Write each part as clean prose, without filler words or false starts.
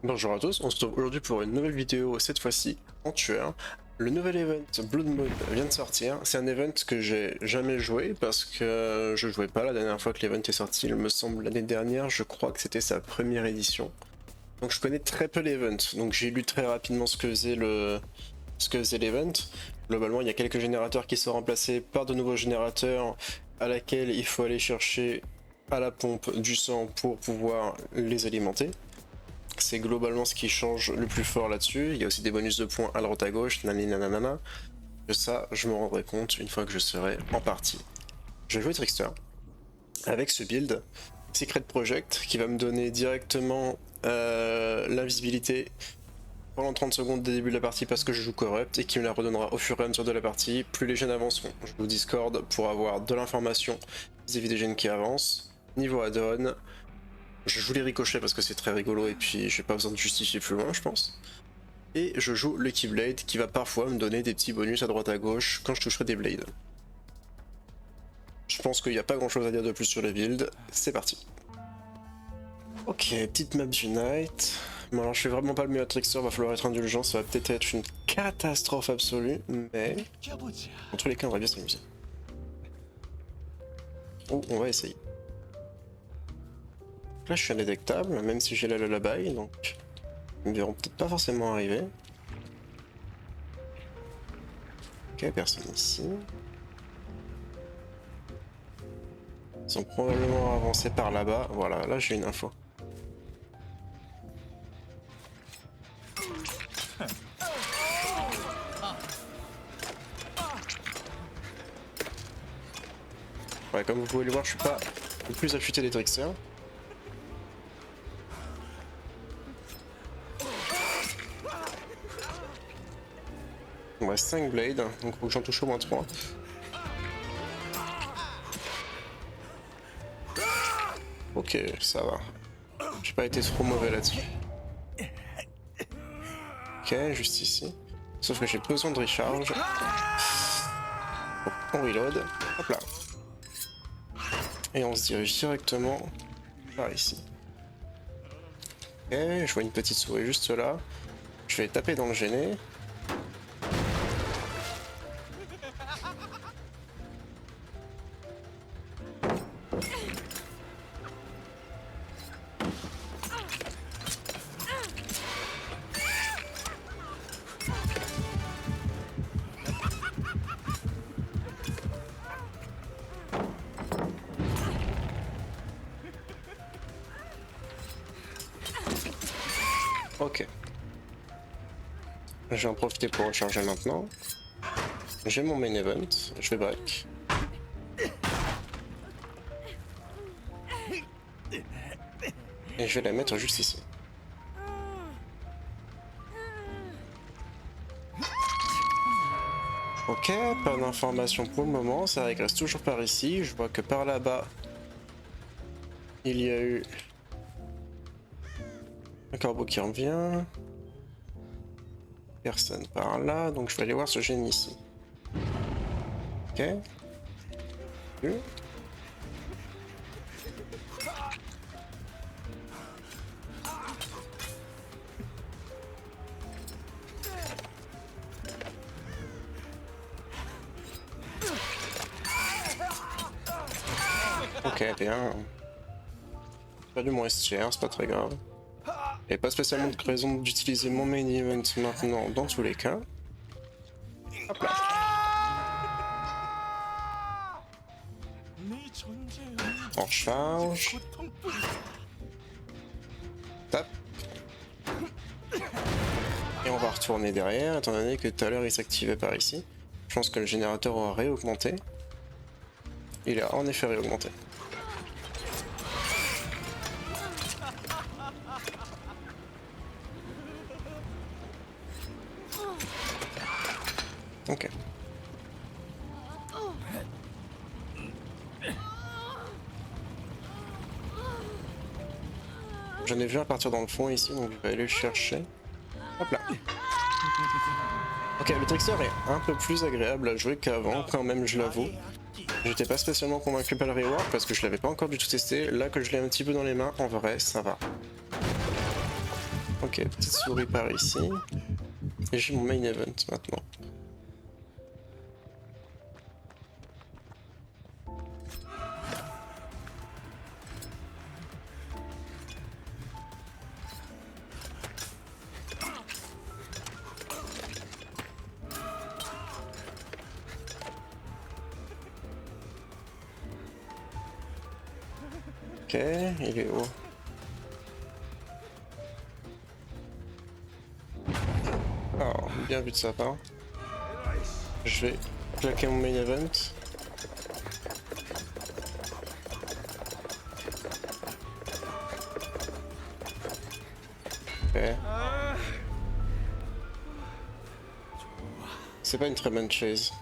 Bonjour à tous, on se retrouve aujourd'hui pour une nouvelle vidéo, cette fois-ci en tueur. Le nouvel event Blood Moon vient de sortir, c'est un event que j'ai jamais joué parce que je jouais pas la dernière fois que l'event est sorti, il me semble l'année dernière, je crois que c'était sa première édition. Donc je connais très peu l'event, donc j'ai lu très rapidement ce que faisait l'event. Globalement il y a quelques générateurs qui sont remplacés par de nouveaux générateurs à laquelle il faut aller chercher à la pompe du sang pour pouvoir les alimenter. C'est globalement ce qui change le plus fort là-dessus. Il y a aussi des bonus de points à droite à gauche, nanana. Que ça, je me rendrai compte une fois que je serai en partie. Je vais jouer Trickster avec ce build Secret Project qui va me donner directement l'invisibilité pendant 30 secondes dès le début de la partie parce que je joue Corrupt et qui me la redonnera au fur et à mesure de la partie. Plus les gènes avanceront, je joue Discord pour avoir de l'information vis-à-vis des gènes qui avancent. Niveau add-on, je joue les ricochets parce que c'est très rigolo et puis j'ai pas besoin de justifier plus loin je pense. Et je joue le Keyblade qui va parfois me donner des petits bonus à droite à gauche quand je toucherai des blades. Je pense qu'il n'y a pas grand chose à dire de plus sur le build, c'est parti. Ok, petite map Unite. Bon alors je fais vraiment pas le mieux à Trickster, va falloir être indulgent, ça va peut-être être une catastrophe absolue, mais en tous les cas on va bien s'amuser. Oh, on va essayer. Là je suis indétectable, même si j'ai la lullaby, donc ils me verront peut-être pas forcément arriver. Ok, personne ici. Ils sont probablement avancés par là-bas. Voilà, là j'ai une info. Ouais, comme vous pouvez le voir, je suis pas le plus affûté des tricksters. Il me reste 5 blades, donc faut que j'en touche au moins 3. Ok, ça va. J'ai pas été trop mauvais là-dessus. Ok, juste ici. Sauf que j'ai besoin de recharge. Donc, on reload. Hop là. Et on se dirige directement par ici. Ok, je vois une petite souris juste là. Je vais taper dans le gêné. Ok. Je vais en profiter pour recharger maintenant. J'ai mon main event, je vais break. Et je vais la mettre juste ici. Ok, pas d'information pour le moment, ça régresse toujours par ici. Je vois que par là-bas, il y a eu un corbeau qui revient. Personne par là, donc je vais aller voir ce génie ici. Ok. Ok, bien. J'ai perdu mon STR, c'est pas très grave. Et pas spécialement de raison d'utiliser mon main event maintenant dans tous les cas. Hop là. On charge. Tape. Et on va retourner derrière, étant donné que tout à l'heure il s'activait par ici. Je pense que le générateur aura réaugmenté. Il a en effet réaugmenté. Ok. J'en ai vu un partir dans le fond ici, donc je vais aller le chercher. Hop là. Ok, le Trickster est un peu plus agréable à jouer qu'avant, quand même, je l'avoue. J'étais pas spécialement convaincu par le rework parce que je l'avais pas encore du tout testé. Là que je l'ai un petit peu dans les mains, en vrai, ça va. Ok, petite souris par ici. Et j'ai mon main event maintenant. Ok, il est haut. Oh, bien vu de sa part. Je vais claquer mon main event. Ok. C'est pas une très bonne chase.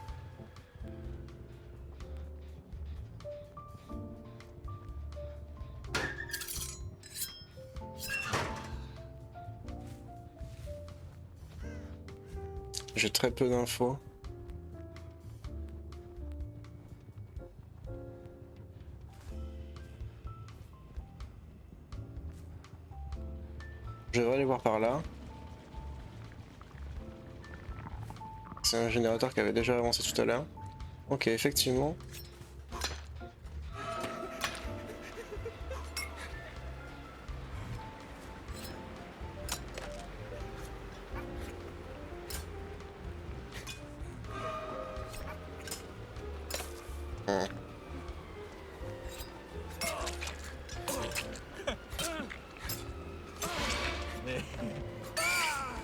J'ai très peu d'infos. Je devrais aller voir par là. C'est un générateur qui avait déjà avancé tout à l'heure. Ok, effectivement.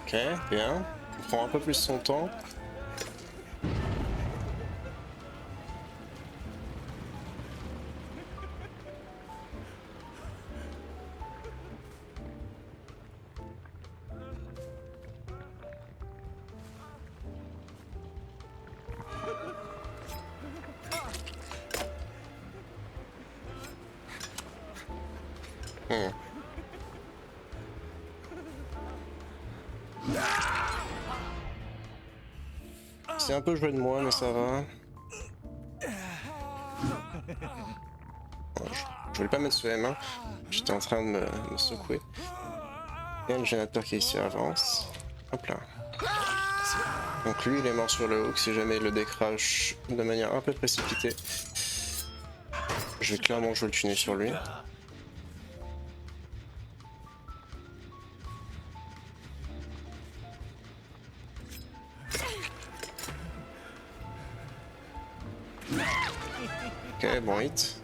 Ok, bien. On prend un peu plus son temps. C'est un peu joué de moi, mais ça va. Bon, je voulais pas mettre ce M1. J'étais en train de me secouer. Il y a le générateur qui ici avance. Hop là. Donc lui il est mort sur le hook si jamais il le décrache de manière un peu précipitée. Je vais clairement jouer le tuner sur lui. Ok, bon hit.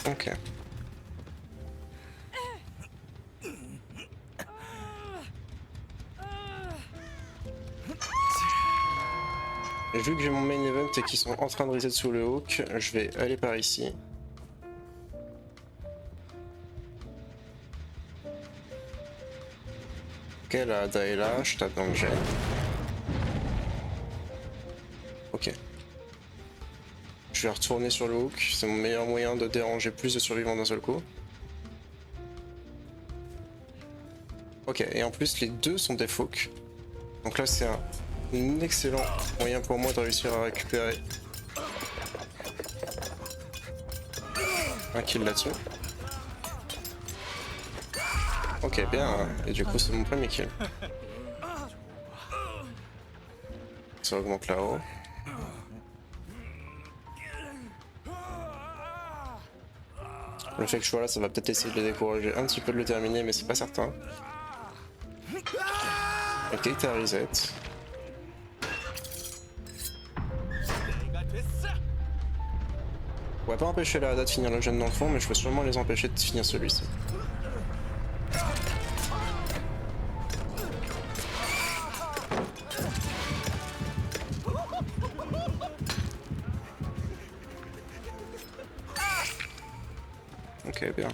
Ok. Et vu que j'ai mon main event et qu'ils sont en train de reset sous le hook, je vais aller par ici. Ok, la Ada est là, je tape dans le jet. Ok. Je vais retourner sur le hook, c'est mon meilleur moyen de déranger plus de survivants d'un seul coup. Ok, et en plus les deux sont des fauques. Donc là c'est un excellent moyen pour moi de réussir à récupérer un kill là-dessus. Ok, bien, et du coup c'est mon premier kill. Ça augmente là-haut. Le fait que je sois là, ça va peut-être essayer de le décourager un petit peu de le terminer, mais c'est pas certain. Ok, t'as reset. On va pas empêcher la Hada de finir le jeune dans le fond, mais je peux sûrement les empêcher de finir celui-ci. Ok, bien.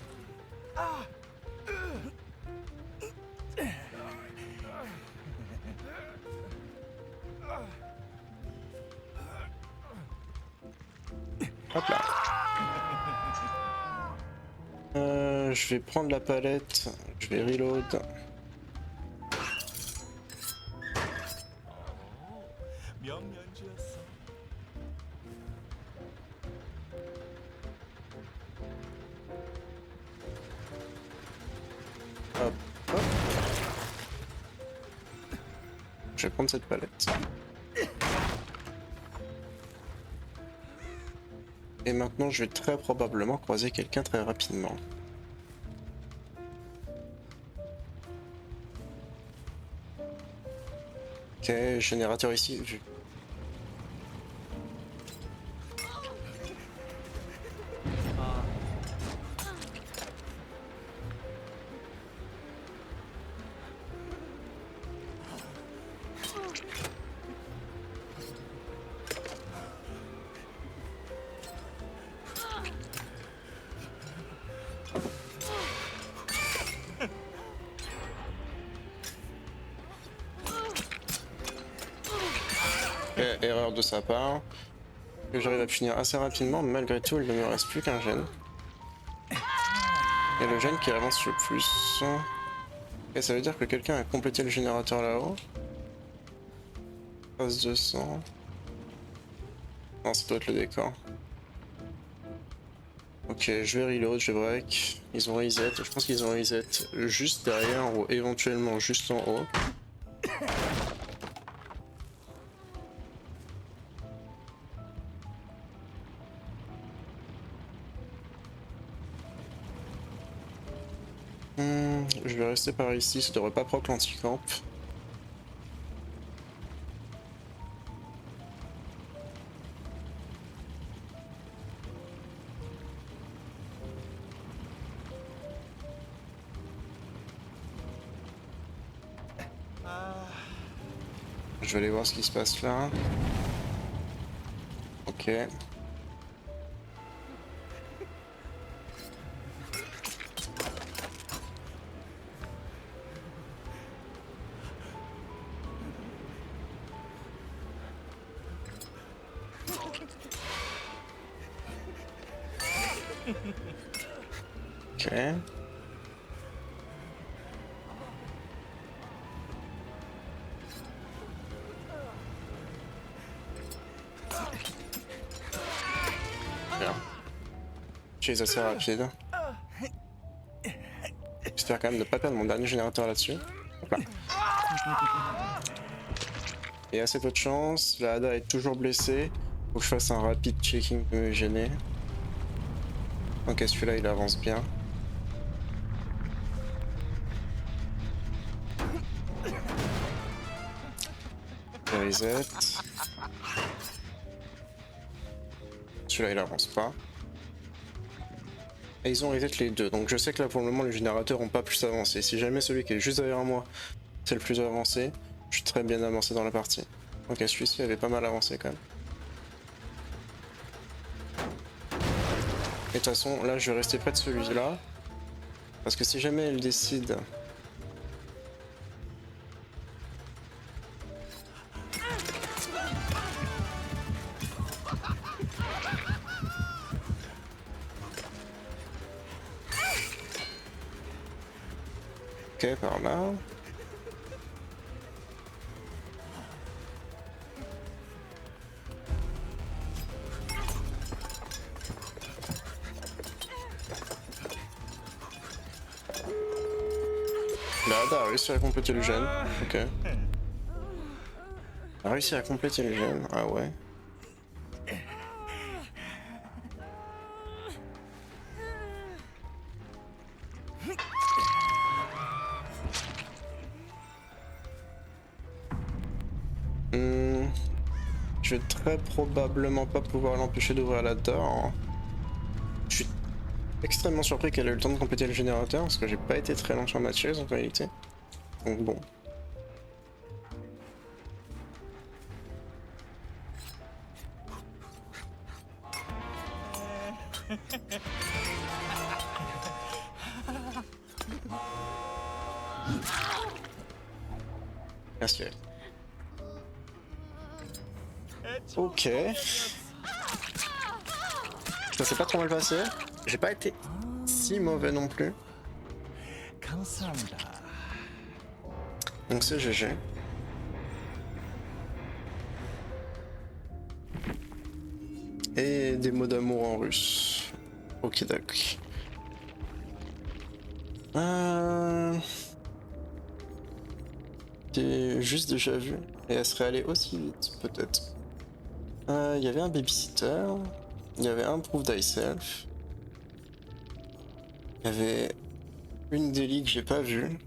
Hop là. Je vais prendre la palette, Je vais reload. Hop, hop. Je vais prendre cette palette. Et maintenant, je vais très probablement croiser quelqu'un très rapidement. Ok, générateur ici. Erreur de sa part. Que j'arrive à finir assez rapidement, mais malgré tout, il ne me reste plus qu'un gène. Et le gène qui avance le plus. Et ça veut dire que quelqu'un a complété le générateur là-haut. Phase 200. Non, ça doit être le décor. Ok, je vais reload, je vais break. Ils ont reset, je pense qu'ils ont reset juste derrière ou éventuellement juste en haut. Je vais rester par ici, ça devrait pas proc l'anticamp. Je vais aller voir ce qui se passe là. Ok. Ok. Bien. Je suis assez rapide. J'espère quand même ne pas perdre mon dernier générateur là-dessus. Hop là. Et assez peu de chance, la Hada est toujours blessée. Faut que je fasse un rapide checking de me gêner. Ok, celui-là il avance bien. Reset. Celui-là il avance pas. Et ils ont reset les deux, donc je sais que là pour le moment les générateurs ont pas plus avancé. Si jamais celui qui est juste derrière moi c'est le plus avancé, je suis très bien avancé dans la partie. Ok, celui-ci avait pas mal avancé quand même. Et de toute façon, là je vais rester près de celui-là. Parce que si jamais elle décide... Ok, par là. Là, a réussi à compléter le gène. Ok. A réussi à compléter le gène. Ah ouais. Je vais très probablement pas pouvoir l'empêcher d'ouvrir la door. Je suis extrêmement surpris qu'elle ait eu le temps de compléter le générateur parce que j'ai pas été très long sur ma chaise en réalité. Donc bon. Merci. Ok. Ça s'est pas trop mal passé. J'ai pas été si mauvais non plus. Donc c'est GG. Et des mots d'amour en russe. Ok, d'accord. J'ai juste déjà vu. Et elle serait allée aussi vite, peut-être. Il y avait un babysitter. Il y avait un proof thyself. Il y avait une daily que j'ai pas vue.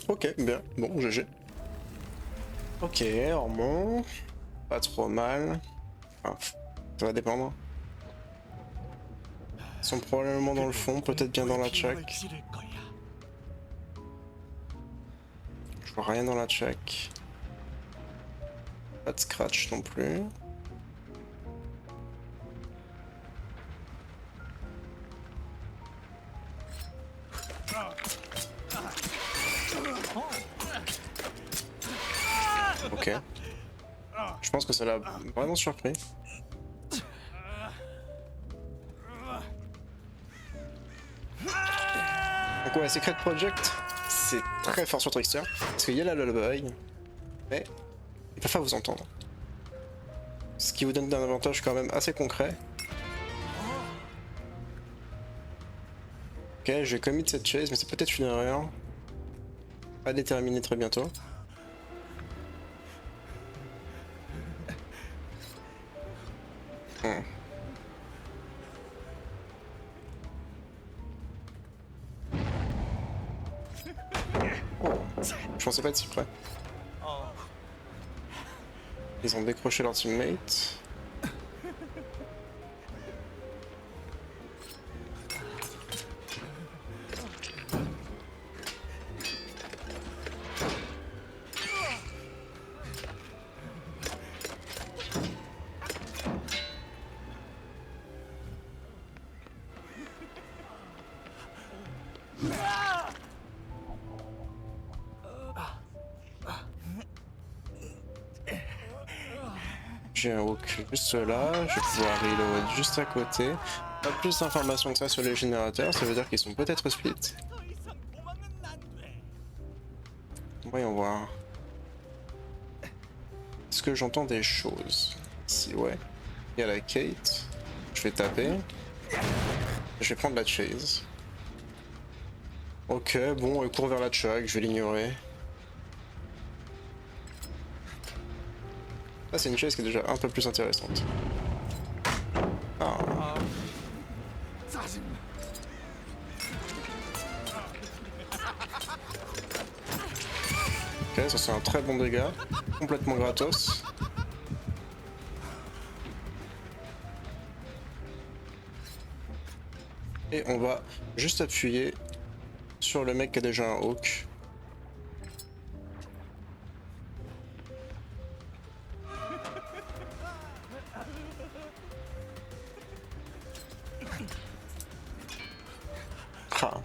Ok, bien. Bon, GG. Ok, hormone. Pas trop mal. Enfin, ça va dépendre. Ils sont probablement dans le fond, peut-être bien dans la check. Je vois rien dans la check. Pas de scratch non plus. Ok. Je pense que ça l'a vraiment surpris. Donc ouais, Secret Project, c'est très fort sur Trickster, parce qu'il y a la lullaby, mais ils peuvent pas vous entendre. Ce qui vous donne un avantage quand même assez concret. Ok, j'ai commis cette chase, mais c'est peut-être une erreur. À déterminer très bientôt. Oh, je pensais pas être si près. Ils ont décroché leur teammate. J'ai un hook juste là, je vais pouvoir reload juste à côté. Pas plus d'informations que ça sur les générateurs, ça veut dire qu'ils sont peut-être split. Voyons voir. Est-ce que j'entends des choses? Si ouais. Il y a la Kate. Je vais taper. Je vais prendre la chase. Ok, bon, elle court vers la chuck, je vais l'ignorer. Là, c'est une chase qui est déjà un peu plus intéressante. Ah. Ok, ça c'est un très bon dégât. Complètement gratos. Et on va juste appuyer sur le mec qui a déjà un hook. Ah.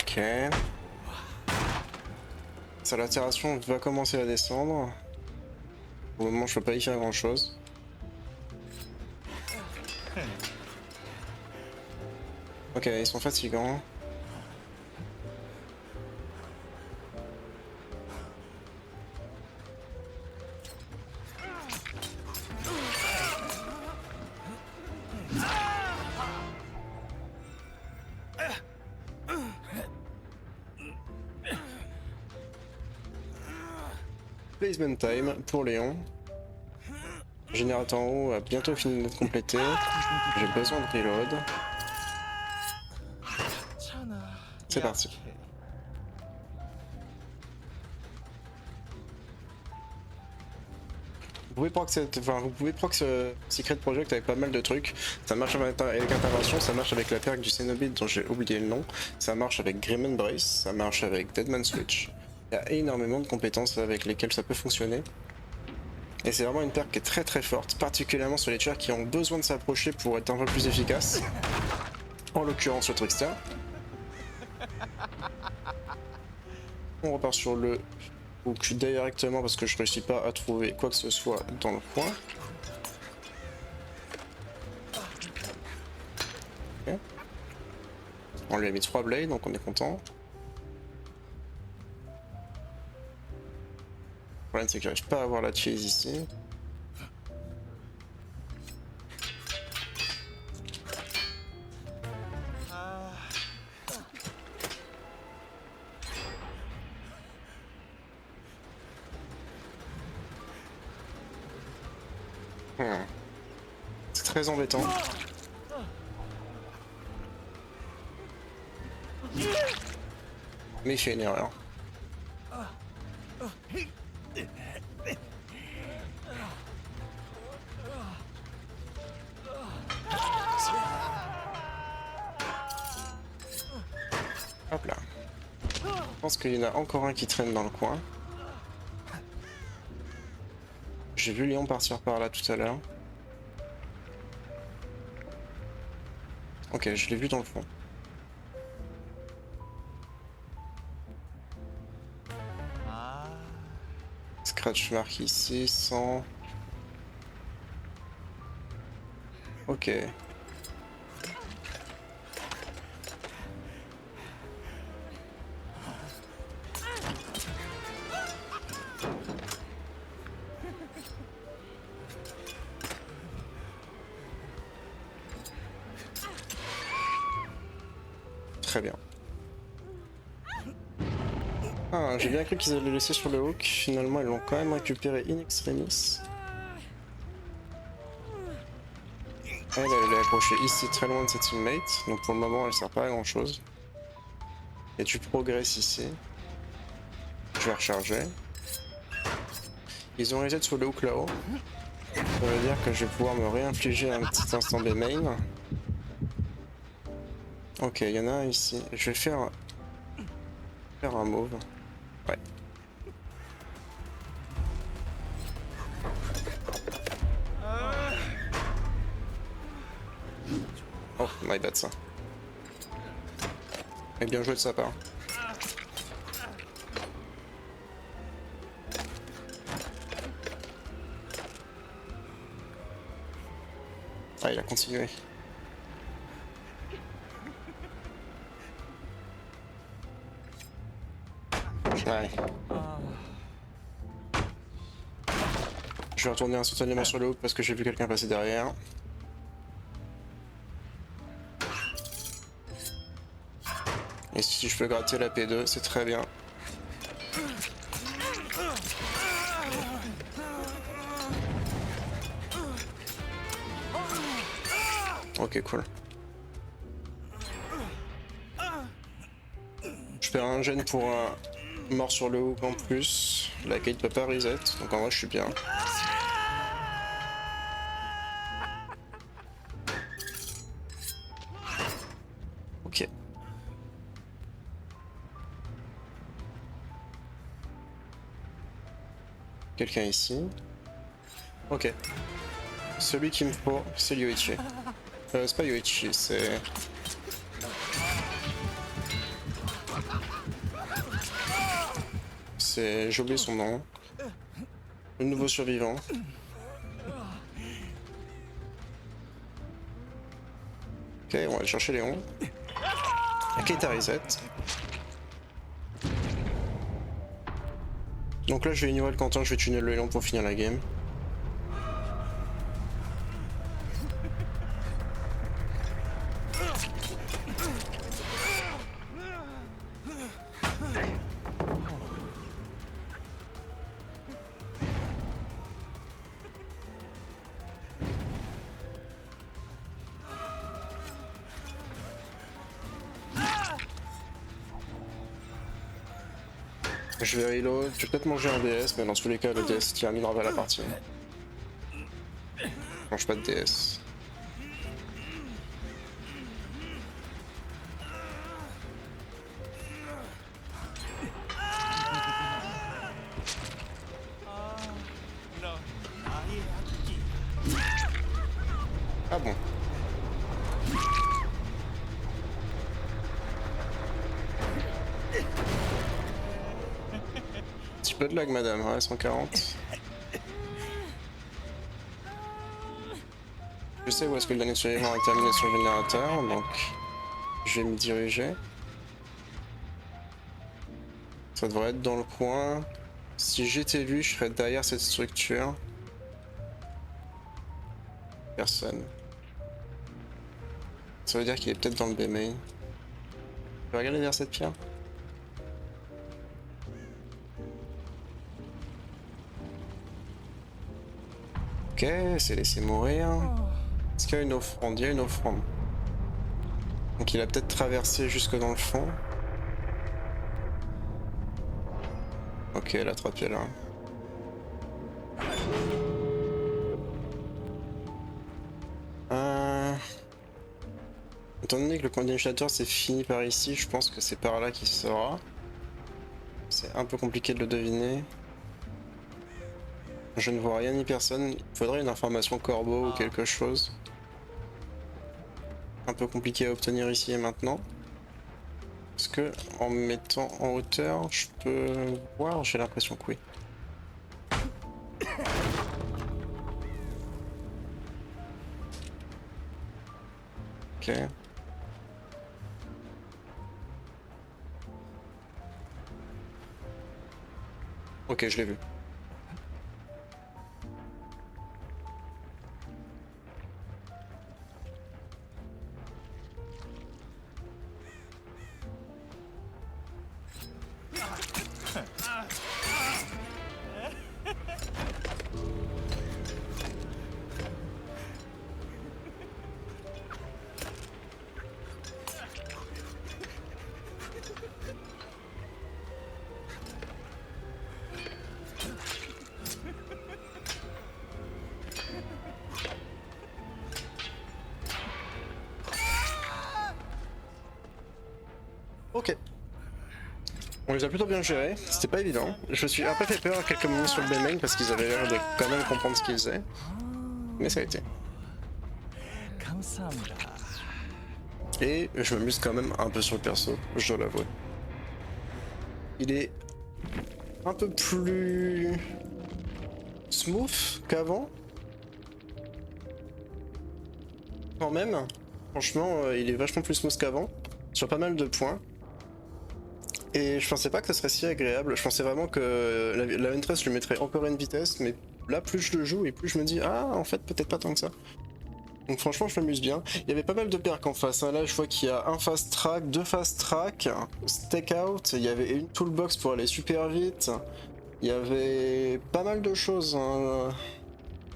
Ok. Sa latération va commencer à descendre. Pour le moment, je peux pas y faire grand chose. Ok, ils sont fatigants. Placement time pour Léon. Générateur en haut a bientôt fini d'être complété. J'ai besoin de reload. C'est parti. Vous pouvez proc ce Secret Project avec pas mal de trucs. Ça marche avec Intervention, ça marche avec la perk du Cenobite dont j'ai oublié le nom. Ça marche avec Grim Embrace, ça marche avec Deadman Switch. Il y a énormément de compétences avec lesquelles ça peut fonctionner. Et c'est vraiment une perk qui est très très forte, particulièrement sur les tueurs qui ont besoin de s'approcher pour être un peu plus efficaces. En l'occurrence le Trickster. On repart sur le hook directement parce que je réussis pas à trouver quoi que ce soit dans le coin. Okay. On lui a mis 3 blades donc on est content. Le problème c'est que j'arrive pas à avoir la chase ici. C'est très embêtant. Mais il fait une erreur. Hop là. Je pense qu'il y en a encore un qui traîne dans le coin. J'ai vu Léon partir par là tout à l'heure. Ok, je l'ai vu dans le fond. Scratch mark ici, 100. Ok. Très bien. Ah, j'ai bien cru qu'ils allaient le laisser sur le hook. Finalement, ils l'ont quand même récupéré in extremis. Elle est accrochée ici, très loin de ses teammates. Donc pour le moment, elle sert pas à grand chose. Et tu progresses ici. Je vais recharger. Ils ont reset sur le hook là-haut. Ça veut dire que je vais pouvoir me réinfliger un petit instant des mains. Ok, il y en a un ici. Je vais faire un move. Ouais. Oh, my bad ça. Et bien joué de sa part. Ah, il a continué. Ouais. Je vais retourner instantanément sur le hook parce que j'ai vu quelqu'un passer derrière. Et si je peux gratter la P2, c'est très bien. Ok, cool. Je perds un gène pour un mort sur le hook en plus. La Kate peut pas reset, donc en vrai je suis bien. Ok. Quelqu'un ici. Ok. Celui qu'il me faut, c'est Yoichi. C'est pas Yoichi, c'est... J'ai oublié son nom. Le nouveau survivant. Ok, on va aller chercher Léon. Ok, t'as reset. Donc là, je vais ignorer le Quentin, je vais tunnel le Léon pour finir la game. Je vais reload, je vais peut-être manger un DS, mais dans tous les cas, le DS terminera la partie. Je mange pas de DS. Ah bon. petit peu de lag, madame, ouais, 140. Je sais où est-ce que le dernier survivant a terminé sur le générateur, donc je vais me diriger. Ça devrait être dans le coin. Si j'étais lui, je serais derrière cette structure. Personne. Ça veut dire qu'il est peut-être dans le B-main. Je vais regarder derrière cette pierre. Ok, c'est laissé mourir. Est-ce qu'il y a une offrande? Il y a une offrande. Donc il a peut-être traversé jusque dans le fond. Ok, elle a attrapé là. Étant donné que le condensulateur c'est fini par ici, je pense que c'est par là qu'il sera. C'est un peu compliqué de le deviner. Je ne vois rien ni personne. Il faudrait une information corbeau ou quelque chose. Un peu compliqué à obtenir ici et maintenant. Est-ce que en me mettant en hauteur, je peux voir? J'ai l'impression que oui. Ok. Ok, je l'ai vu. Ok. On les a plutôt bien gérés, c'était pas évident. Je me suis un peu fait peur à quelques moments sur le B-main parce qu'ils avaient l'air de quand même comprendre ce qu'ils faisaient. Mais ça a été. Et je m'amuse quand même un peu sur le perso, je dois l'avouer. Il est un peu plus smooth qu'avant. Quand même, franchement, il est vachement plus smooth qu'avant, sur pas mal de points. Et je pensais pas que ce serait si agréable, je pensais vraiment que la Ventress lui mettrait encore une vitesse, mais là plus je le joue et plus je me dis ah en fait peut-être pas tant que ça. Donc franchement je m'amuse bien. Il y avait pas mal de perks en face, hein. Là je vois qu'il y a un fast track, deux fast track, stakeout, il y avait une toolbox pour aller super vite, il y avait pas mal de choses, hein.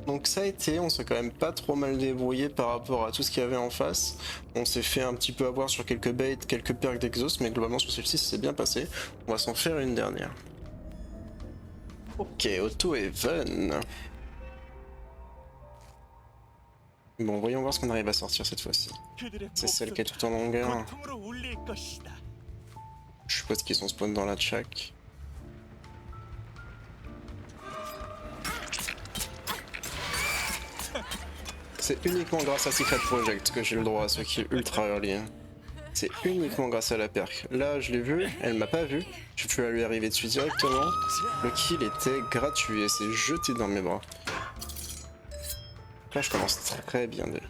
Donc ça a été, on s'est quand même pas trop mal débrouillé par rapport à tout ce qu'il y avait en face. On s'est fait un petit peu avoir sur quelques baits, quelques perks d'exhaust, mais globalement sur celle-ci ça s'est bien passé. On va s'en faire une dernière. Ok, auto even. Bon, voyons voir ce qu'on arrive à sortir cette fois-ci. C'est celle qui est tout en longueur. Je suppose qu'ils sont spawn dans la shack. C'est uniquement grâce à Secret Project que j'ai le droit à ce kill ultra early. C'est uniquement grâce à la perk. Là, je l'ai vu, elle m'a pas vu. J'ai pu lui arriver dessus directement. Le kill était gratuit et s'est jeté dans mes bras. Là, je commence très bien déjà.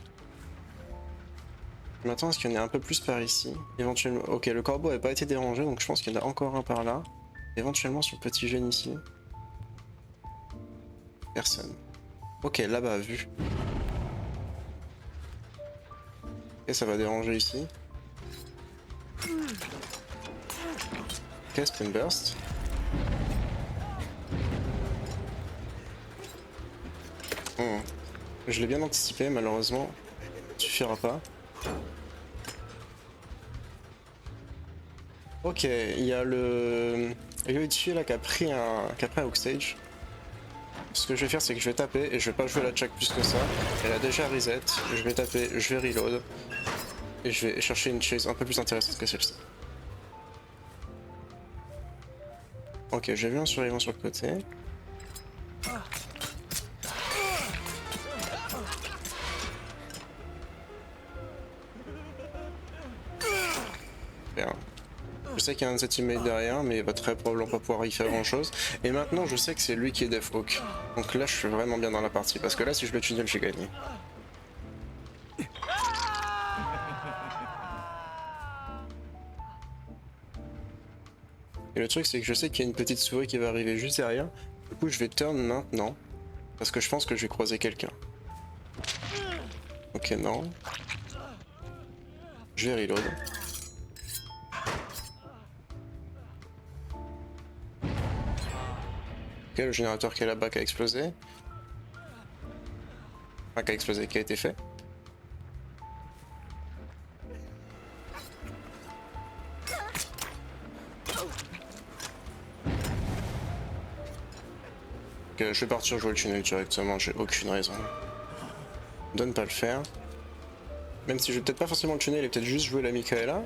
Je m'attends à ce qu'il y en ait un peu plus par ici. Éventuellement. Ok, le corbeau n'a pas été dérangé, donc je pense qu'il y en a encore un par là. Éventuellement sur le petit gène ici. Personne. Ok, là-bas, vu. Ok, ça va déranger ici. Ok, spin burst. Je l'ai bien anticipé, malheureusement. Ça suffira pas. Ok, il y a le Yoichi là qui a pris un Hookstage. Ce que je vais faire, c'est que je vais taper et je vais pas jouer la check plus que ça. Elle a déjà reset. Je vais taper, je vais reload. Et je vais chercher une chase un peu plus intéressante que celle-ci. Ok, j'ai vu un survivant sur le côté. Bien. Je sais qu'il y a un teammate derrière, mais il va très probablement pas pouvoir y faire grand chose. Et maintenant, je sais que c'est lui qui est Deathhawk. Donc là, je suis vraiment bien dans la partie, parce que là, si je le tunnel, j'ai gagné. Et le truc, c'est que je sais qu'il y a une petite souris qui va arriver juste derrière. Du coup, je vais turn maintenant, parce que je pense que je vais croiser quelqu'un. Ok, non. Je vais reload. Ok, le générateur qui est là-bas qui a explosé. Enfin, qui a explosé, qui a été fait. Ok, je vais partir jouer le tunnel directement, j'ai aucune raison de ne pas le faire. Même si je vais peut-être pas forcément le tunnel et peut-être juste jouer la Michaela.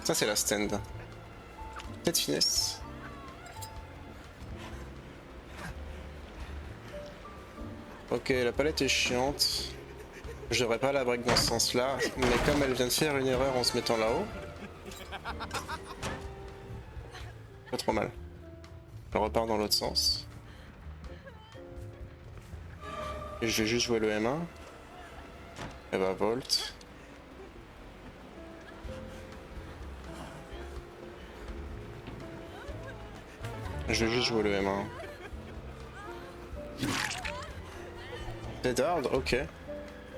Ça c'est la stand. Peut-être finesse. Ok, la palette est chiante. Je devrais pas la break dans ce sens-là, mais comme elle vient de faire une erreur en se mettant là-haut, pas trop mal. Je repars dans l'autre sens. Et je vais juste jouer le M1. Elle va volt. Je vais juste jouer le M1. Dead hard, ok.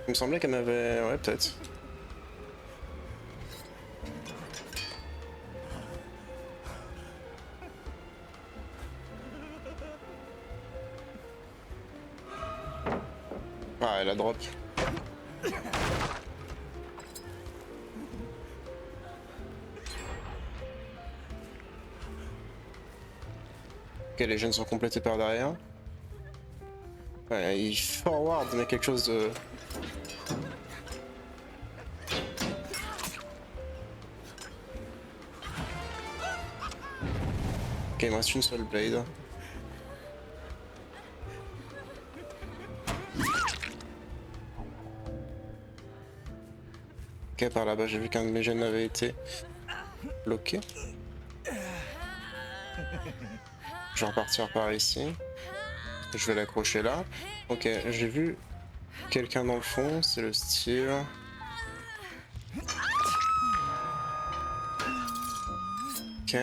Il me semblait qu'elle m'avait... Ouais, peut-être. Ah, elle a drop. Ok, les jeunes sont complétés par derrière. Ouais, il forward, mais quelque chose de... Ok, il me reste une seule blade. Ok, par là-bas, j'ai vu qu'un de mes jeunes avait été bloqué. Je vais repartir par ici. Je vais l'accrocher là. Ok, j'ai vu quelqu'un dans le fond, c'est le style. Ok.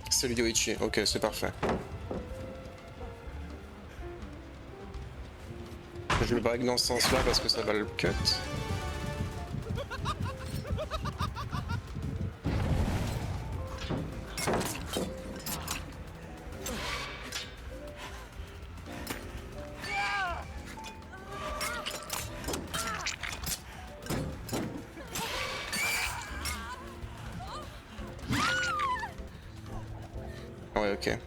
C'est le Yoichi, ok, c'est parfait. Je le break dans ce sens-là parce que ça va le cut. Ouais, ok.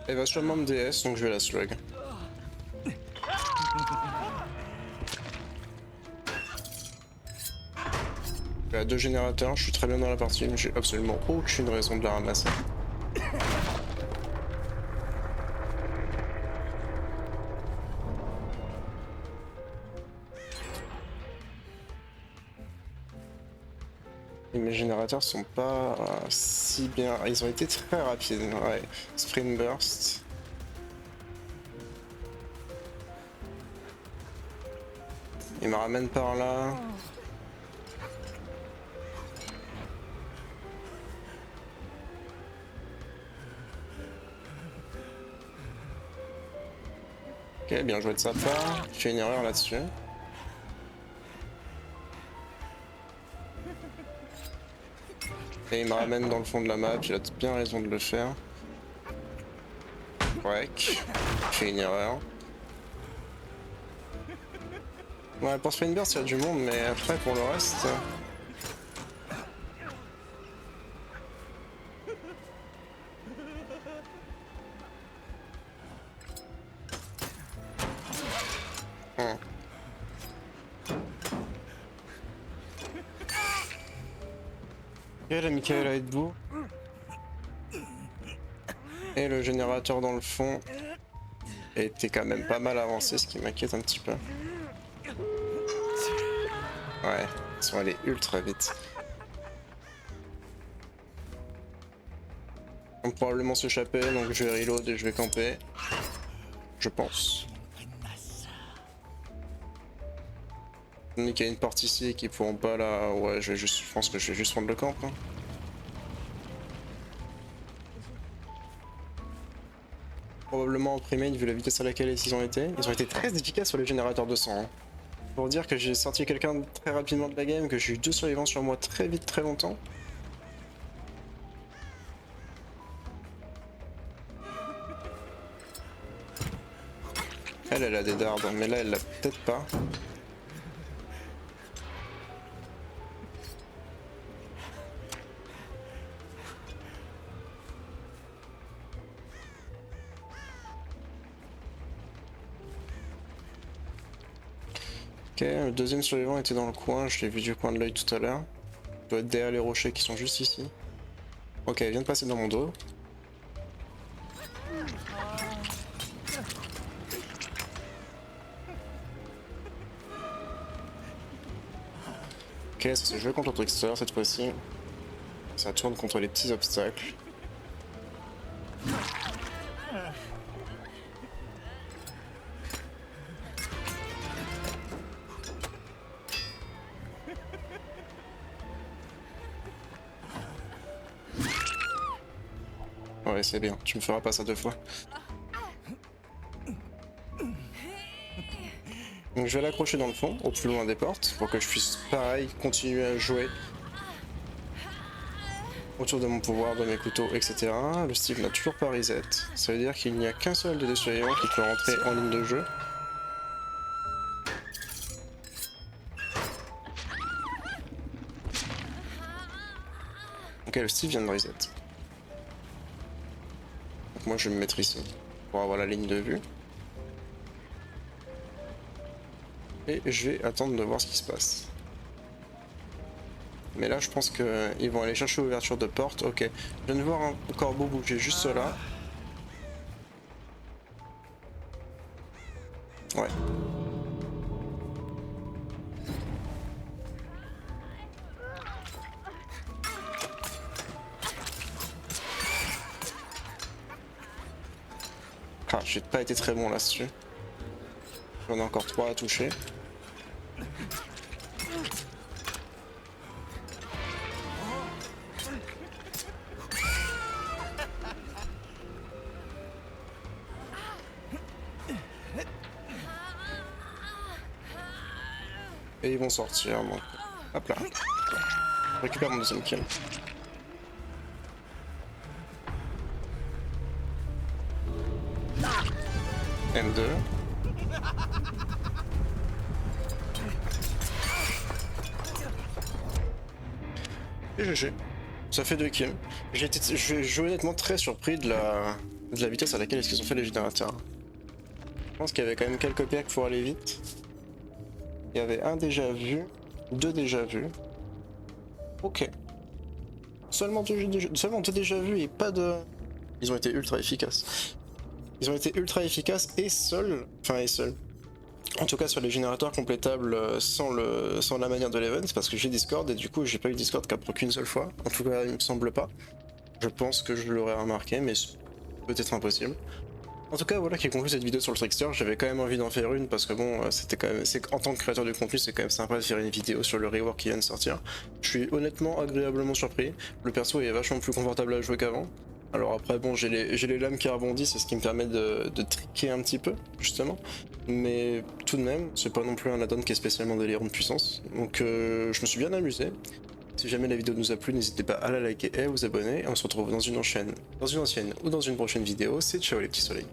Elle va sûrement me DS, donc je vais la slug. Elle a deux générateurs, je suis très bien dans la partie, mais j'ai absolument aucune raison de la ramasser. Et mes générateurs sont pas si bien. Ils ont été très rapides, ouais. Sprint burst. Il me ramène par là. Ok, bien joué de sa part. Je fais une erreur là-dessus. Et il me ramène dans le fond de la map, il a bien raison de le faire. Break. Je fais une erreur. Ouais, pour Sprint burst, il y a du monde, mais après, pour le reste... Et la Michaela est debout. Et le générateur dans le fond était quand même pas mal avancé, ce qui m'inquiète un petit peu. Ouais, ils sont allés ultra vite. Ils vont probablement s'échapper, donc je vais reload et je vais camper. Je pense. Il y a une partie ici qui pourront pas là. Ouais, je pense que je vais juste prendre le camp. Hein. Probablement en primate vu la vitesse à laquelle ils ont été. Ils ont été très efficaces sur les générateurs de sang. Hein. Pour dire que j'ai sorti quelqu'un très rapidement de la game, que j'ai eu 2 survivants sur moi très vite, très longtemps. Elle a des dards, mais là elle l'a peut-être pas. Ok, le deuxième survivant était dans le coin, je l'ai vu du coin de l'œil tout à l'heure. Il doit être derrière les rochers qui sont juste ici. Ok, elle vient de passer dans mon dos. Ok, ça s'est joué contre le Trickster cette fois-ci. Ça tourne contre les petits obstacles. Ouais, c'est bien, tu me feras pas ça 2 fois. Donc je vais l'accrocher dans le fond, au plus loin des portes, pour que je puisse, pareil, continuer à jouer autour de mon pouvoir, de mes couteaux, etc. Le Steve n'a toujours pas reset. Ça veut dire qu'il n'y a qu'un seul des 2 survivants qui peut rentrer en ligne de jeu. Ok, le Steve vient de reset. Donc moi je vais me mettre ici, pour avoir la ligne de vue. Et je vais attendre de voir ce qui se passe. Mais là, je pense qu'ils vont aller chercher l'ouverture de porte. Ok, je viens de voir un corbeau bouger juste là. Ouais. Ah, j'ai pas été très bon là-dessus. J'en ai encore 3 à toucher. Et ils vont sortir, donc hop là. Je récupère mon deuxième kill. M2. Et GG. Ça fait 2 kills. Je suis honnêtement très surpris de la vitesse à laquelle est-ce qu'ils ont fait les générateurs. Je pense qu'il y avait quand même quelques perks pour aller vite. Il y avait un déjà vu, 2 déjà vus. Ok. Seulement deux déjà vus et pas de... Ils ont été ultra efficaces. Ils ont été ultra efficaces et seuls. Enfin, et seuls. En tout cas sur les générateurs complétables sans la manière de l'event, parce que j'ai Discord et du coup j'ai pas eu Discord qu'après qu'une seule fois. En tout cas il me semble pas. Je pense que je l'aurais remarqué, mais peut-être impossible. En tout cas voilà qui conclut cette vidéo sur le Trickster. J'avais quand même envie d'en faire une parce que bon c'était quand même. En tant que créateur de contenu c'est quand même sympa de faire une vidéo sur le rework qui vient de sortir. Je suis honnêtement agréablement surpris. Le perso est vachement plus confortable à jouer qu'avant. Alors après bon j'ai les lames qui rebondissent, c'est ce qui me permet de tricker un petit peu justement. Mais tout de même c'est pas non plus un add-on qui est spécialement délirant de puissance. Donc je me suis bien amusé. Si jamais la vidéo nous a plu, n'hésitez pas à la liker et à vous abonner. Et on se retrouve dans une ancienne ou dans une prochaine vidéo. C'est ciao les petits soleils.